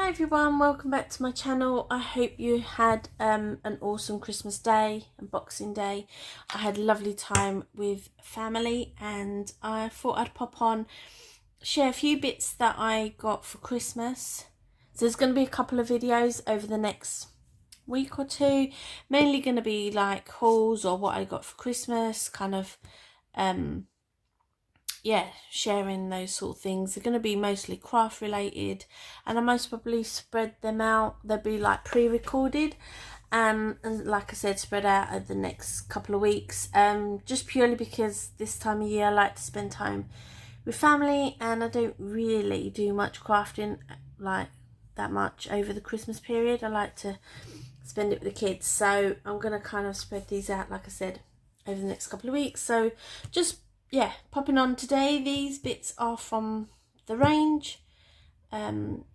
Hi everyone, welcome back to my channel. I hope you had an awesome Christmas day and Boxing Day. I had a lovely time with family and I thought I'd pop on, share a few bits that I got for Christmas. So there's going to be a couple of videos over the next week or two, mainly going to be like hauls or what I got for Christmas, kind of sharing those sort of things. They're going to be mostly craft related, and I most probably spread them out. They'll be like pre-recorded and like I said, spread out over the next couple of weeks, just purely because this time of year I like to spend time with family and I don't really do much crafting like that much over the Christmas period. I like to spend it with the kids, so I'm going to kind of spread these out, like I said, over the next couple of weeks. So just popping on today. These bits are from the range. I'm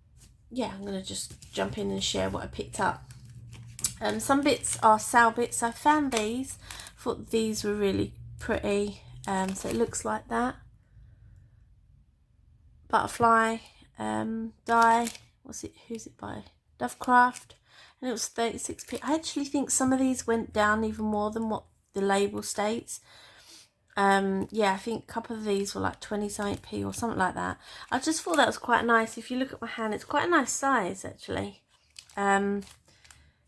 going to just jump in and share what I picked up. Some bits are sale bits. I found these, thought these were really pretty. So it looks like that. Butterfly die. Who's it by? Dovecraft. And it was 36p. I actually think some of these went down even more than what the label states. I think a couple of these were like 20 something p or something like that. I just thought that was quite nice. If you look at my hand, it's quite a nice size actually. And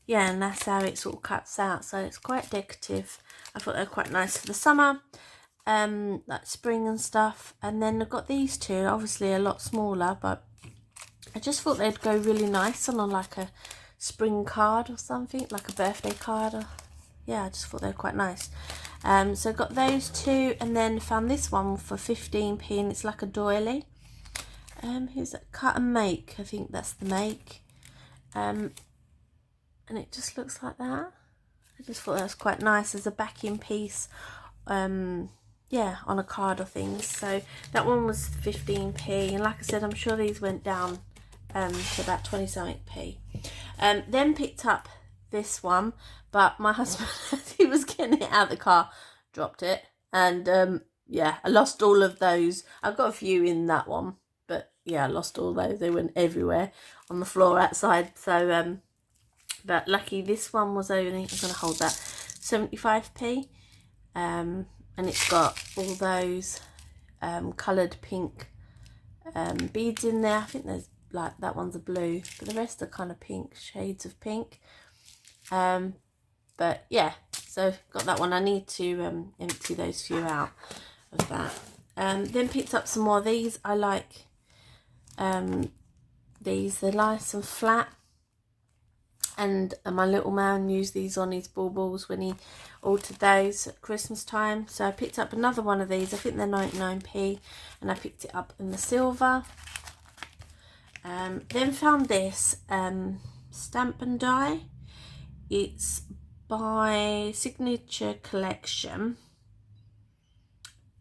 that's how it sort of cuts out, so it's quite decorative. I thought they were quite nice for the summer, like spring and stuff. And then I've got these two, obviously a lot smaller, but I just thought they'd go really nice on like a spring card or something, like a birthday card. I just thought they were quite nice. So I got those two, and then found this one for 15p, and it's like a doily. Here's that, cut and make, I think that's the make. And it just looks like that. I just thought that was quite nice as a backing piece, on a card or things. So that one was 15p, and like I said, I'm sure these went down to about 20 something p. Then picked up this one, but my husband, as he was getting it out of the car, dropped it, and I lost all of those. I've got a few in that one, but I lost all those. They went everywhere on the floor outside. So but lucky this one was only, I'm going to hold that, 75p, and it's got all those coloured pink beads in there. I think there's like, that one's a blue, but the rest are kind of pink, shades of pink. But so got that one. I need to empty those few out of that. Then picked up some more of these. I like these. They're nice and flat, and my little man used these on his baubles when he altered those at Christmas time. So I picked up another one of these. I think they're 99p, and I picked it up in the silver. Then found this stamp and die. It's by Signature Collection.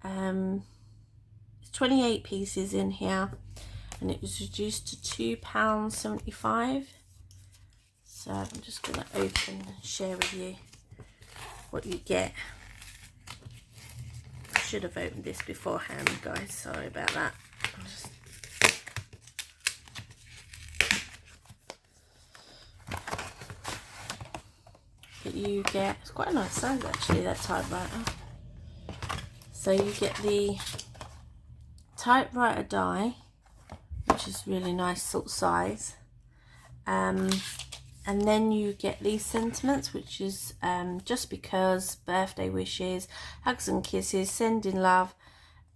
It's 28 pieces in here, and it was reduced to £2.75. So I'm just going to open and share with you what you get. I should have opened this beforehand, guys, sorry about that. But you get, it's quite a nice size actually, that typewriter. So you get the typewriter die, which is really nice sort of size, and then you get these sentiments, which is just because, birthday wishes, hugs and kisses, sending love,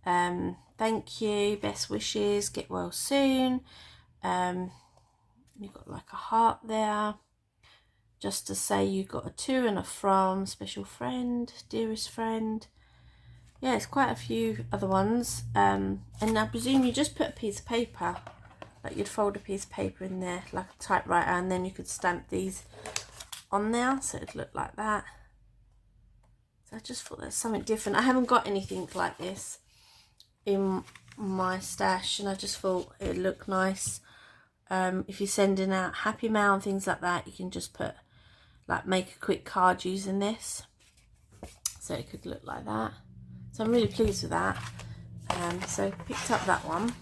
thank you, best wishes, get well soon. You've got like a heart there, just to say you got a to and a from, special friend, dearest friend. It's quite a few other ones. And I presume you just put a piece of paper, like you'd fold a piece of paper in there like a typewriter, and then you could stamp these on there, so it'd look like that. So I just thought that's something different. I haven't got anything like this in my stash, and I just thought it'd look nice. If you're sending out happy mail and things like that, you can just put, like, make a quick card using this, so it could look like that. So I'm really pleased with that. So picked up that one.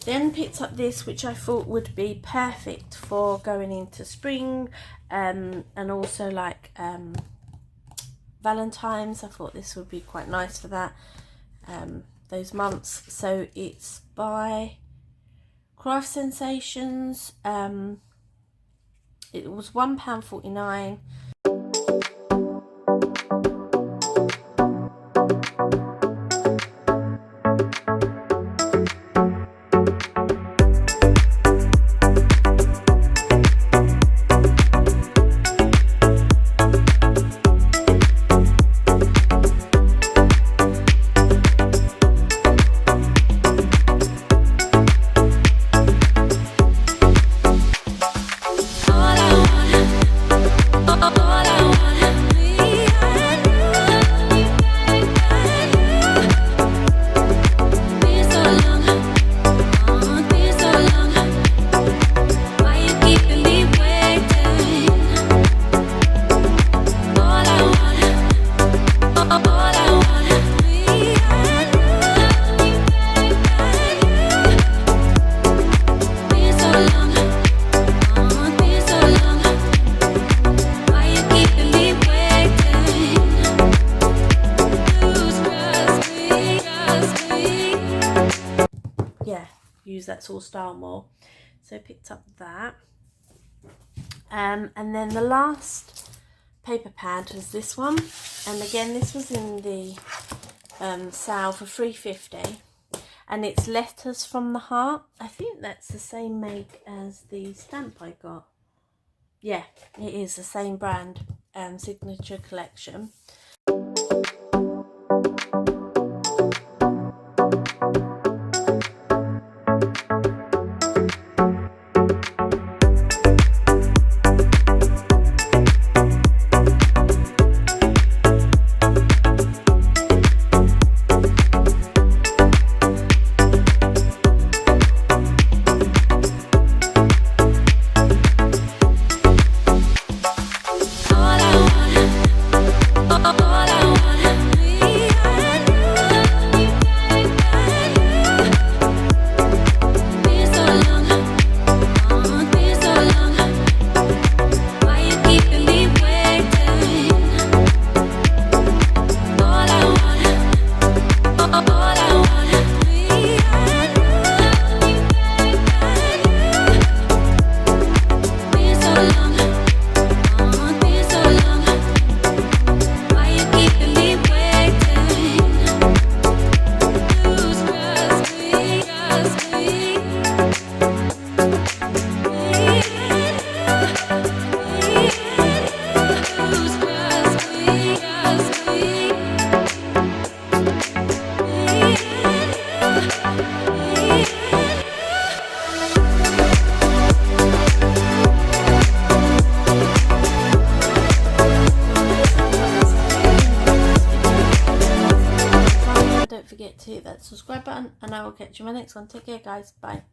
Then picked up this, which I thought would be perfect for going into spring, and also like Valentine's. I thought this would be quite nice for that, those months. So it's by Craft Sensations. It was £1.49. Use that sort of style more, so I picked up that. And then the last paper pad was this one, and again this was in the sale for £3.50, and it's Letters from the Heart. I think that's the same make as the stamp I got. Yeah, it is the same brand, Signature Collection. Don't forget to hit that subscribe button, and I will catch you in my next one. Take care, guys. Bye.